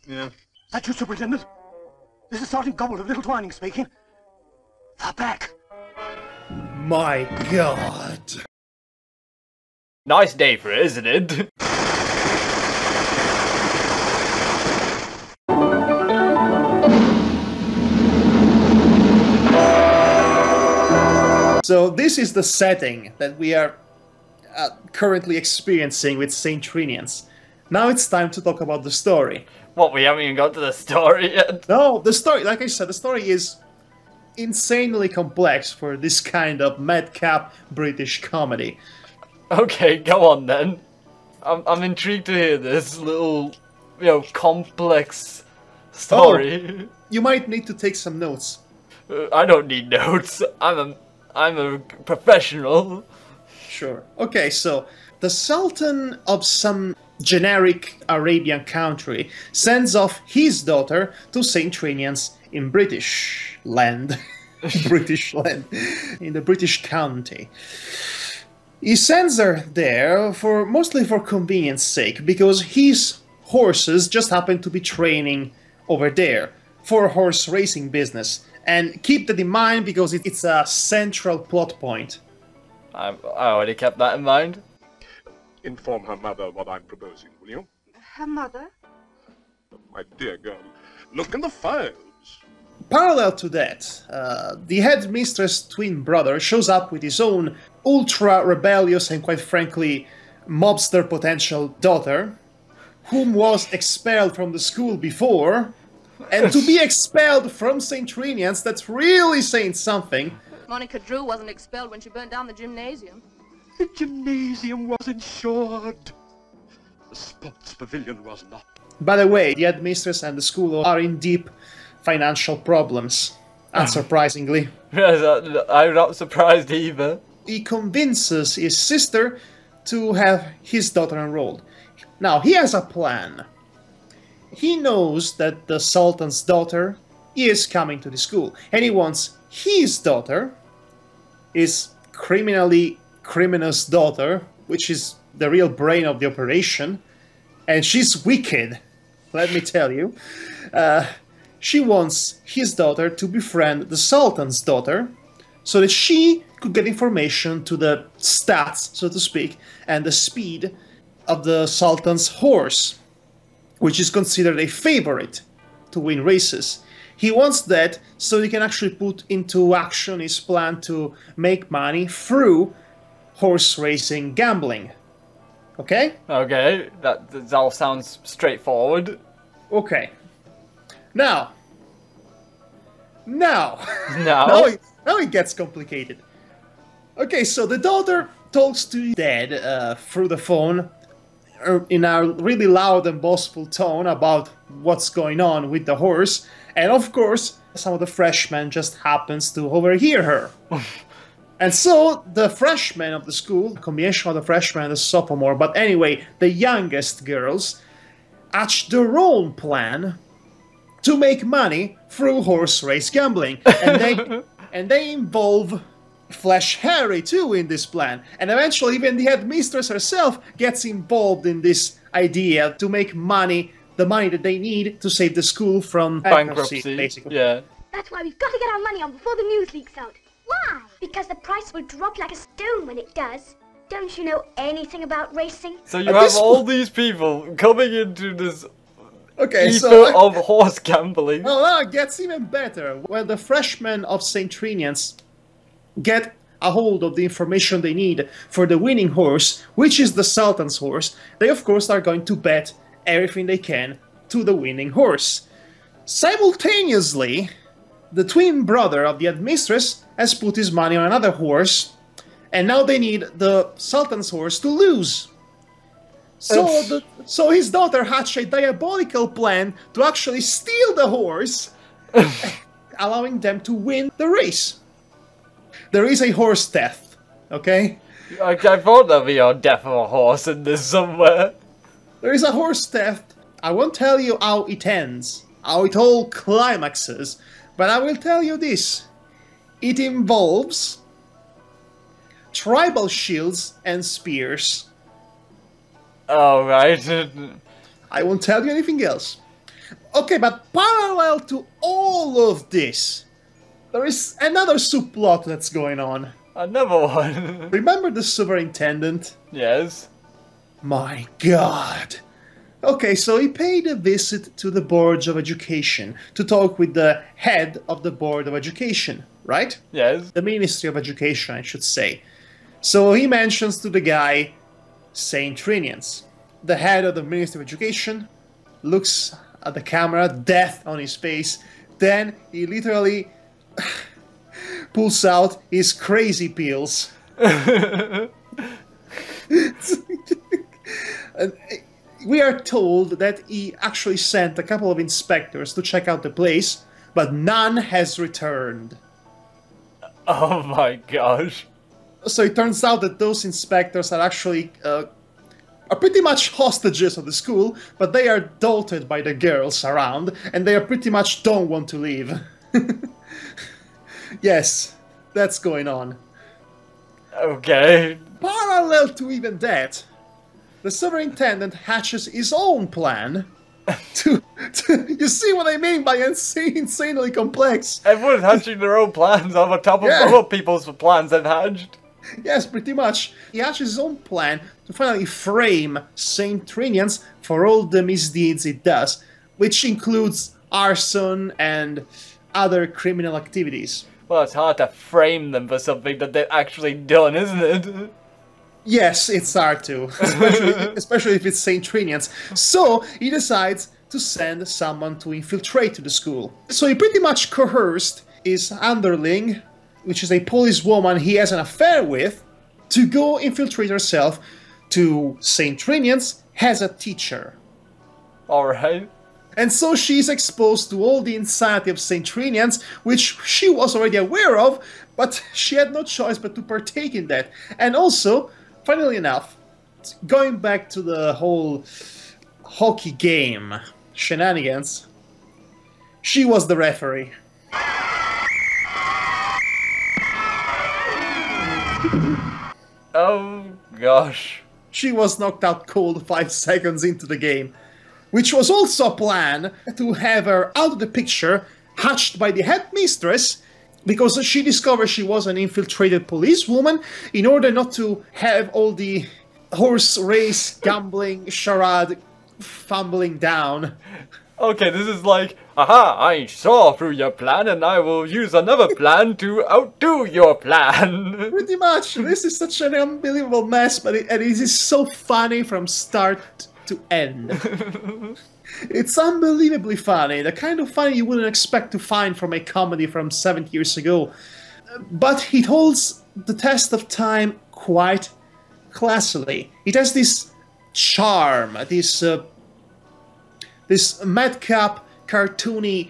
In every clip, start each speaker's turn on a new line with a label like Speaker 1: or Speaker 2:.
Speaker 1: Yeah.
Speaker 2: That you, Superintendent? This is Sergeant Gobble of Little Twining speaking. They're back.
Speaker 3: My God.
Speaker 4: Nice day for it, isn't it?
Speaker 3: So this is the setting that we are currently experiencing with Saint Trinians. Now it's time to talk about the story.
Speaker 4: What, we haven't even got to the story yet?
Speaker 3: No, the story, like I said, the story is insanely complex for this kind of madcap British comedy.
Speaker 4: Okay, go on then. I'm intrigued to hear this little, complex story.
Speaker 3: Oh, you might need to take some notes.
Speaker 4: I don't need notes. I'm a professional.
Speaker 3: Sure. Okay, so the Sultan of some generic Arabian country sends off his daughter to Saint Trinians in British land. British land. In the British county. He sends her there mostly for convenience sake, because his horses just happen to be training over there for horse racing business. And keep that in mind because it's a central plot point.
Speaker 4: I already kept that in mind.
Speaker 1: Inform her mother what I'm proposing, will you?
Speaker 5: Her mother?
Speaker 1: My dear girl, look in the files.
Speaker 3: Parallel to that, the headmistress' twin brother shows up with his own ultra-rebellious and, quite frankly, mobster potential daughter, whom was expelled from the school before, and to be expelled from St. Trinians, that's really saying something.
Speaker 5: Monica Drew wasn't expelled when she burnt down the gymnasium.
Speaker 2: The gymnasium was insured. The sports pavilion was not.
Speaker 3: By the way, the headmistress and the school are in deep financial problems, unsurprisingly.
Speaker 4: Yes, I'm not surprised either.
Speaker 3: He convinces his sister to have his daughter enrolled. Now, he has a plan. He knows that the Sultan's daughter is coming to the school, and he wants his daughter, his criminous daughter, which is the real brain of the operation, and she's wicked, let me tell you. She wants his daughter to befriend the Sultan's daughter, so that she could get information to the stats, so to speak, and the speed of the Sultan's horse, which is considered a favorite to win races. He wants that so he can actually put into action his plan to make money through horse racing gambling. Okay?
Speaker 4: Okay, that all sounds straightforward.
Speaker 3: Okay. Now,
Speaker 4: No?
Speaker 3: now it gets complicated. Okay, so the daughter talks to dad through the phone in a really loud and boastful tone about what's going on with the horse, and of course, some of the freshmen just happens to overhear her. And so, the freshmen of the school, a combination of the freshman and the sophomore, but anyway, the youngest girls, hatch their own plan to make money through horse race gambling. And they involve Flash Harry too in this plan. And eventually even the headmistress herself gets involved in this idea to make money, the money that they need to save the school from bankruptcy, basically.
Speaker 4: Yeah.
Speaker 6: That's why we've got to get our money on before the news leaks out. Why? Because the price will drop like a stone when it does. Don't you know anything about racing?
Speaker 4: So you have all these people coming into this ether of horse gambling.
Speaker 3: Well, now it gets even better. When the freshmen of St. Trinians get a hold of the information they need for the winning horse, which is the Sultan's horse, they of course are going to bet everything they can to the winning horse. Simultaneously, the twin brother of the headmistress has put his money on another horse, and now they need the Sultan's horse to lose. So his daughter hatched a diabolical plan to actually steal the horse, allowing them to win the race. There is a horse theft, okay?
Speaker 4: I thought there'd be a death of a horse in this somewhere.
Speaker 3: There is a horse theft. I won't tell you how it ends, how it all climaxes, but I will tell you this. It involves tribal shields and spears.
Speaker 4: Oh, right.
Speaker 3: I won't tell you anything else. Okay, but parallel to all of this, there is another subplot that's going on.
Speaker 4: Another one.
Speaker 3: Remember the superintendent?
Speaker 4: Yes.
Speaker 3: My God. Okay, so he paid a visit to the Board of Education to talk with the head of the Board of Education, right?
Speaker 4: Yes.
Speaker 3: The Ministry of Education, I should say. So he mentions to the guy Saint Trinians. The head of the Ministry of Education looks at the camera, death on his face. Then he literally pulls out his crazy pills. And we are told that he actually sent a couple of inspectors to check out the place, but none has returned.
Speaker 4: Oh my gosh.
Speaker 3: So it turns out that those inspectors are actually are pretty much hostages of the school, but they are doted by the girls around, and they are pretty much don't want to leave. Yes, that's going on.
Speaker 4: Okay.
Speaker 3: Parallel to even that, the superintendent hatches his own plan to you see what I mean by insanely complex?
Speaker 4: Everyone's hatching their own plans on top of other people's plans they've hatched.
Speaker 3: Yes, pretty much. He hatches his own plan to finally frame Saint Trinians for all the misdeeds it does, which includes arson and other criminal activities.
Speaker 4: Well, it's hard to frame them for something that they've actually done, isn't it?
Speaker 3: Yes, it's hard to, especially if it's Saint Trinians. So he decides to send someone to infiltrate the school. So he pretty much coerced his underling, which is a policewoman he has an affair with, to go infiltrate herself to Saint Trinians as a teacher.
Speaker 4: Alright.
Speaker 3: And so she's exposed to all the insanity of Saint Trinians, which she was already aware of, but she had no choice but to partake in that. And also, funnily enough, going back to the whole hockey game shenanigans, she was the referee.
Speaker 4: Oh gosh.
Speaker 3: She was knocked out cold 5 seconds into the game, which was also a plan to have her out of the picture, hatched by the headmistress, because she discovered she was an infiltrated policewoman, in order not to have all the horse race, gambling, charade fumbling down.
Speaker 4: Okay, this is like, aha, I saw through your plan and I will use another plan to outdo your plan.
Speaker 3: Pretty much. This is such an unbelievable mess, but it is so funny from start to end. It's unbelievably funny, the kind of funny you wouldn't expect to find from a comedy from 70 years ago. But it holds the test of time quite classily. It has this charm, this madcap, cartoony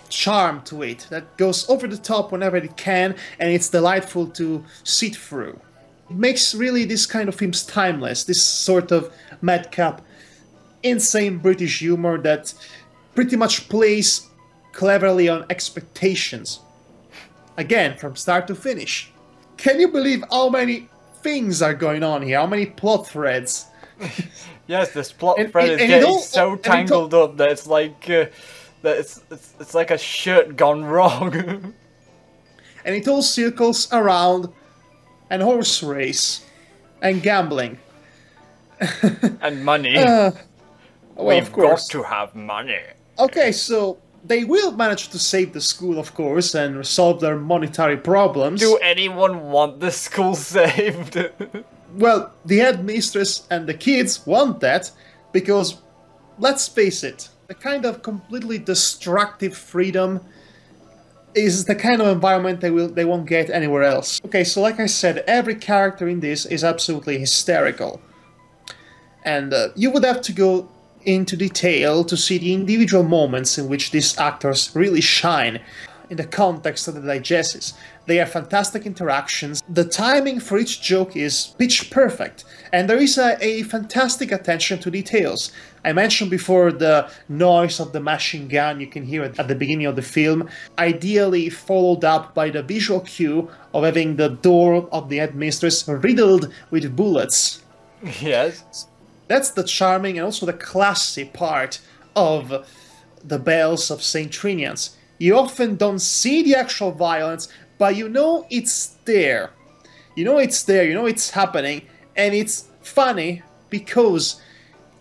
Speaker 3: charm to it that goes over the top whenever it can, and it's delightful to sit through. It makes really this kind of films timeless, this sort of madcap, insane British humor that pretty much plays cleverly on expectations. Again, from start to finish. Can you believe how many things are going on here? How many plot threads?
Speaker 4: Yes, this plot thread is getting so tangled up that it's like that it's like a shirt gone wrong.
Speaker 3: And it all circles around an horse race and gambling
Speaker 4: and money.
Speaker 3: Well,
Speaker 4: We've
Speaker 3: of course.
Speaker 4: got to have money.
Speaker 3: Okay, so they will manage to save the school, of course, and resolve their monetary problems.
Speaker 4: Do anyone want the school saved?
Speaker 3: Well, the headmistress and the kids want that, because, let's face it, the kind of completely destructive freedom is the kind of environment they won't get anywhere else. Okay, so like I said, every character in this is absolutely hysterical. And you would have to go into detail to see the individual moments in which these actors really shine in the context of the digests. They have fantastic interactions, the timing for each joke is pitch perfect, and there is a fantastic attention to details. I mentioned before the noise of the machine gun you can hear at the beginning of the film, ideally followed up by the visual cue of having the door of the headmistress riddled with bullets.
Speaker 4: Yes.
Speaker 3: That's the charming and also the classy part of the Bells of St. Trinians. You often don't see the actual violence, but you know it's there. You know it's there, you know it's happening, and it's funny because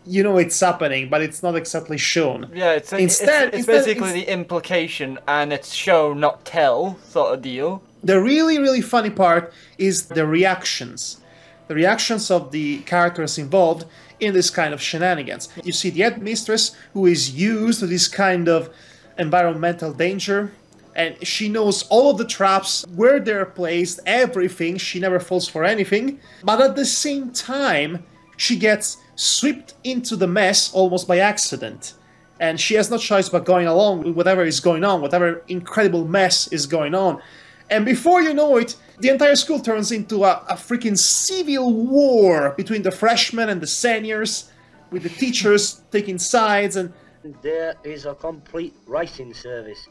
Speaker 3: you know it's happening, but it's not exactly shown.
Speaker 4: Yeah, it's basically the implication, and it's show, not tell, sort of deal.
Speaker 3: The really, really funny part is the reactions. The reactions of the characters involved in this kind of shenanigans. You see the headmistress, who is used to this kind of environmental danger, and she knows all of the traps, where they're placed, everything. She never falls for anything. But at the same time, she gets swept into the mess almost by accident. And she has no choice but going along with whatever is going on, whatever incredible mess is going on. And before you know it, the entire school turns into a freaking civil war between the freshmen and the seniors, with the teachers taking sides. And
Speaker 7: there is a complete racing service.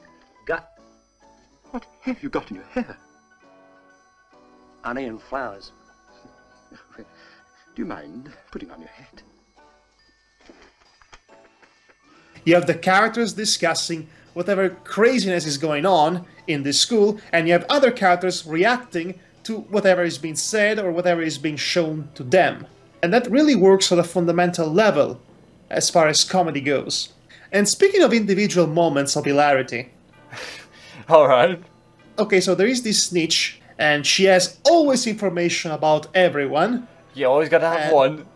Speaker 2: What have you got in your hair?
Speaker 7: Honey and flowers.
Speaker 2: Do you mind putting on your hat?
Speaker 3: You have the characters discussing whatever craziness is going on in this school, and you have other characters reacting to whatever is being said or whatever is being shown to them. And that really works on a fundamental level as far as comedy goes. And speaking of individual moments of hilarity...
Speaker 4: Alright.
Speaker 3: Okay, so there is this snitch, and she has always information about everyone.
Speaker 4: You always gotta have one.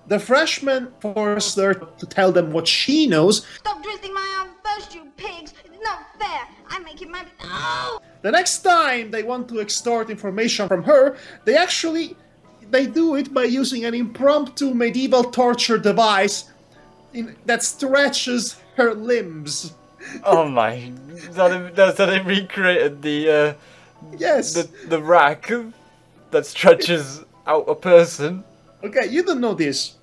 Speaker 3: The freshman forced her to tell them what she knows.
Speaker 6: Stop twisting my arm first, you pigs! It's not fair! I'm making my... No!
Speaker 3: The next time they want to extort information from her, they do it by using an impromptu medieval torture device that stretches her limbs.
Speaker 4: Oh my... That they recreated the...
Speaker 3: Yes.
Speaker 4: The rack that stretches out a person.
Speaker 3: Okay, you don't know this.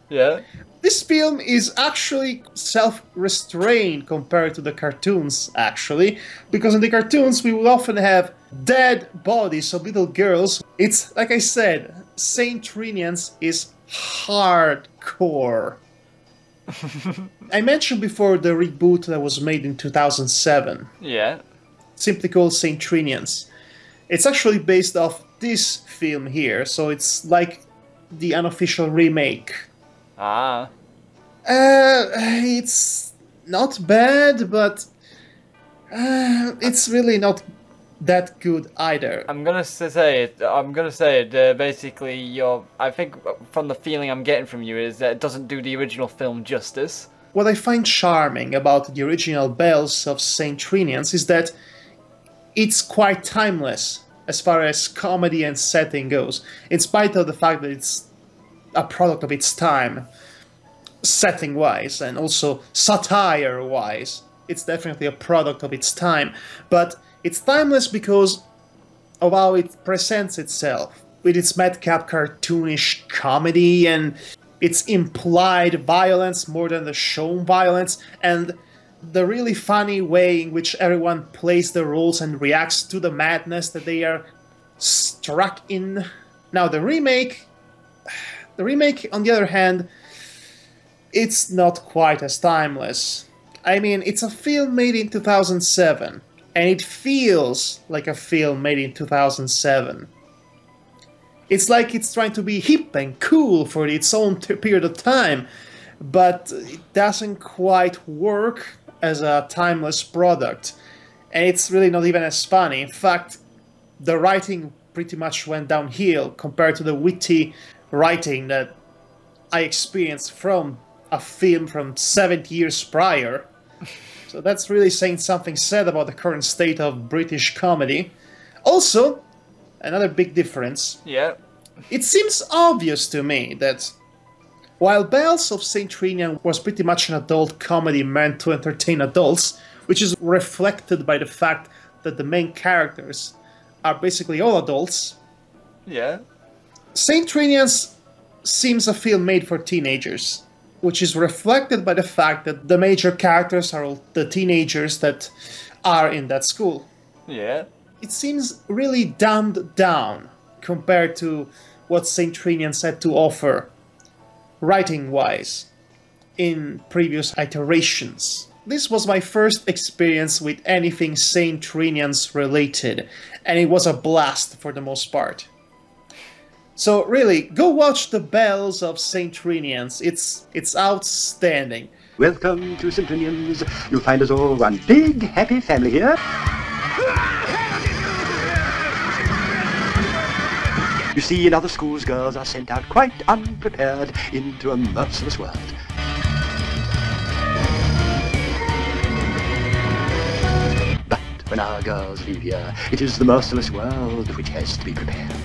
Speaker 4: Yeah.
Speaker 3: This film is actually self-restrained compared to the cartoons, actually. Because in the cartoons we would often have dead bodies of little girls. It's, like I said, St. Trinians is hardcore. I mentioned before the reboot that was made in 2007.
Speaker 4: Yeah.
Speaker 3: Simply called St. Trinians. It's actually based off this film here, so it's like the unofficial remake.
Speaker 4: Ah.
Speaker 3: It's not bad, but it's really not that good either.
Speaker 4: I'm gonna say it. Basically, I think from the feeling I'm getting from you is that it doesn't do the original film justice.
Speaker 3: What I find charming about the original Bells of St. Trinians is that it's quite timeless as far as comedy and setting goes, in spite of the fact that it's a product of its time, setting-wise, and also satire-wise. It's definitely a product of its time, but it's timeless because of how it presents itself, with its madcap cartoonish comedy and its implied violence more than the shown violence, and the really funny way in which everyone plays the roles and reacts to the madness that they are struck in. Now, the remake, on the other hand, it's not quite as timeless. I mean, it's a film made in 2007, and it feels like a film made in 2007. It's like it's trying to be hip and cool for its own period of time, but it doesn't quite work as a timeless product. And it's really not even as funny. In fact, the writing pretty much went downhill compared to the witty writing that I experienced from a film from 70 years prior. So that's really saying something sad about the current state of British comedy. Also, another big difference.
Speaker 4: Yeah.
Speaker 3: It seems obvious to me that while Bells of St. Trinian was pretty much an adult comedy meant to entertain adults, which is reflected by the fact that the main characters are basically all adults.
Speaker 4: Yeah.
Speaker 3: St. Trinians seems a film made for teenagers, which is reflected by the fact that the major characters are all the teenagers that are in that school.
Speaker 4: Yeah.
Speaker 3: It seems really dumbed down compared to what St. Trinians had to offer, writing-wise, in previous iterations. this was my first experience with anything St. Trinian's related, and it was a blast for the most part. So really, go watch The Bells of St. Trinian's. It's outstanding.
Speaker 8: Welcome to St. Trinian's. You'll find us all one big happy family here. You see, in other schools, girls are sent out quite unprepared into a merciless world. But when our girls leave here, it is the merciless world which has to be prepared.